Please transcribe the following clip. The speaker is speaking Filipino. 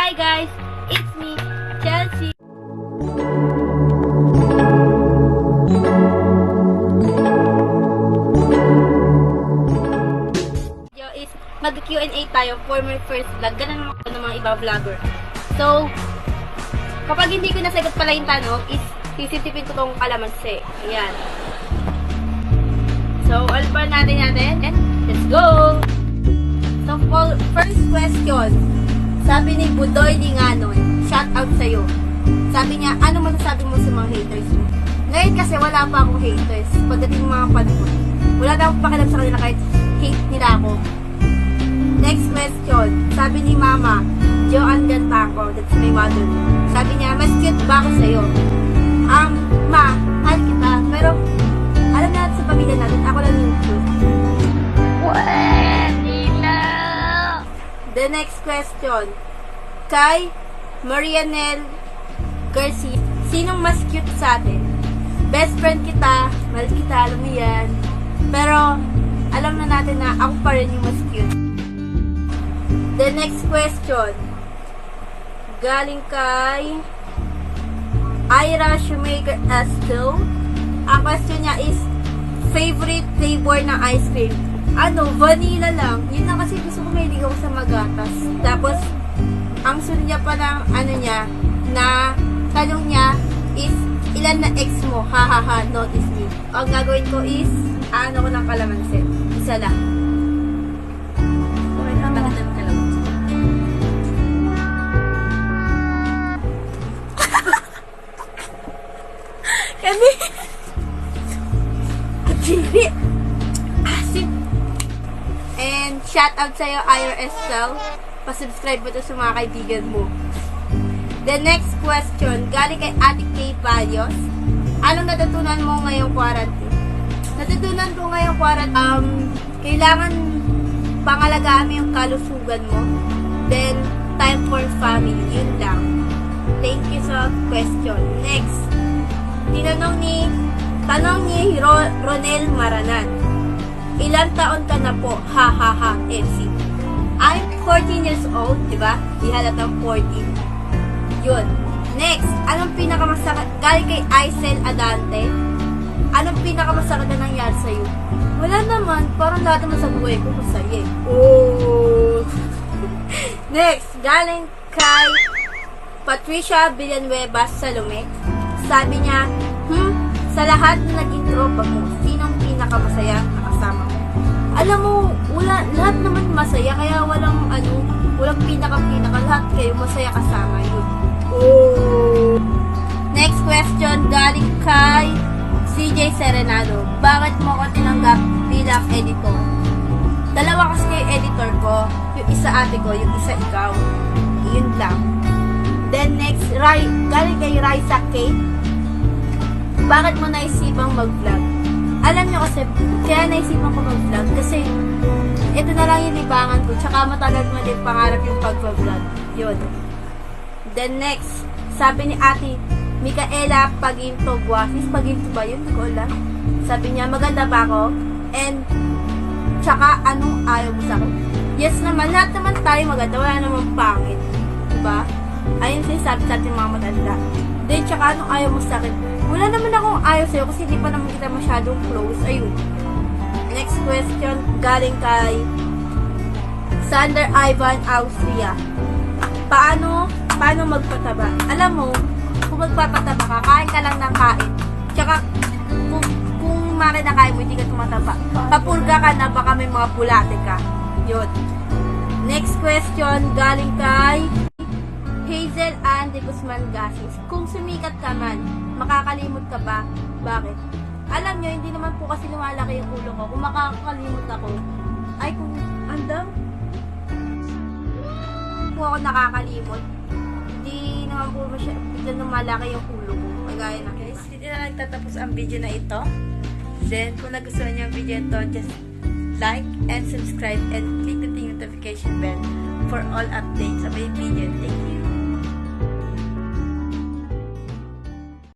Hi guys, it's me, Chelsea. Video is mag-Q&A tayo for my first vlog. Ganun naman ako ng mga ibang vlogger. So, kapag hindi ko nasagot pala yung tanong, is sisitipin ko tong kalamansi. Ayan. So, alpar natin. Let's go! So, first question. Sabi ni Budoy Linganon, shout out sa'yo. Sabi niya, ano masasabi mo sa mga haters mo? Ngayon kasi wala pa akong haters. Pagdating mga panahon, wala na akong pakialam sa kanila kahit hate nila ako. Next question. Sabi ni Mama, Joanne Gantaco, that's my mother. Sabi niya, mas cute ba ako sa'yo? Ma, mahal kita. Pero, alam natin sa pamilya natin, ako lang yung cute. The next question. Kay Marianel Garcia. Sinong mas cute sa atin? Best friend kita. Mahal kita, alam mo yan. Pero, alam na natin na ako pa rin yung mas cute. The next question. Galing kay Ira Shoemaker Estel. Ang question niya is, favorite flavor ng ice cream? Vanilla lang. Yun lang kasi gusto ko mahilig ako sa magatas. Tapos, ang sunod niya pa ng na tanong niya is, ilan na ex mo? Ha ha ha, notice me. Ang gagawin ko is, ko ng kalamansi. Isa lang. Okay, tatangan ng kalamansi. Kami! Chili! Asin! And shout out sa'yo, IRSL. Pa-subscribe mo to sa mga kaibigan mo. The next question, galing kay Ate Kay Palios. Anong natutunan mo ngayong quarantine? Natutunan ko ngayong quarantine, kailangan pangalagaan mo yung kalusugan mo. Then, time for family. Yun lang. Thank you sa question. Next, tanong ni Ronel Maranan. Ilang taon ka na po? Ha ha ha, MC. I'm 14 years old, di ba? Di halatang 14. Yun. Next, anong pinakamasakit? Galing kay Aisel Adante. Anong pinakamasakit na nangyari sa'yo? Wala naman. Parang lahat naman sa buhay ko masaya eh. Oh! Next, galing kay Patricia Villanueva Salome. Sabi niya, sa lahat na naging tropa mo, sinong pinakamasaya na kasama mo? Alam mo, lahat naman masaya, kaya walang pinaka, lahat kayo masaya kasama yun. Oh! Next question, galing kay CJ Serenado. Bakit mo ko tinanggap bilang editor? Dalawa kasi kayo editor ko, yung isa ate ko, yung isa ikaw. Yun lang. Then next, galing kay Raisa Kate. Bakit mo naisipang mag-vlog? Alam nyo kasi, kaya naisipan ko mag-vlog kasi ito na lang yung libangan ko, tsaka matagal mo din pangarap yung pag-vlog. Yun. Then next, sabi ni Ate Micaela Paginto Guasis, Paginto ba yun? Nicola. Sabi niya, maganda ba ako? And, tsaka anong ayaw mo sa akin? Yes naman, lahat naman tayo maganda, wala naman pangit. Diba? Ayun sinasabi sa ating mga matanda. Then, tsaka anong ayaw mo sa akin? Wala naman akong ayaw sa'yo kasi hindi pa naman kita masyadong close. Ayun. Next question, galing kay Sander Ivan Austria. Paano magpataba? Alam mo, kung magpapataba ka, kain ka lang ng kain. Tsaka, kung makinakain mo, hindi ka tumataba. Papurga ka na, baka may mga bulate ka. Yun. Next question, galing kay Hazel Ann de Guzman Gasis. Kung sumikat ka man, makakalimot ka ba? Bakit? Alam nyo, hindi naman po kasi lumalaki yung ulo ko. Kung makakalimot ako, ay kung andam, kung ako nakakalimot, hindi naman po biglang lumalaki yung ulo ko. Kagaya na guys. Hindi na nagtatapos ang video na ito. Then, kung nagustuhan niyo ang video ito, just like and subscribe and click the notification bell for all updates of my video. Thank you.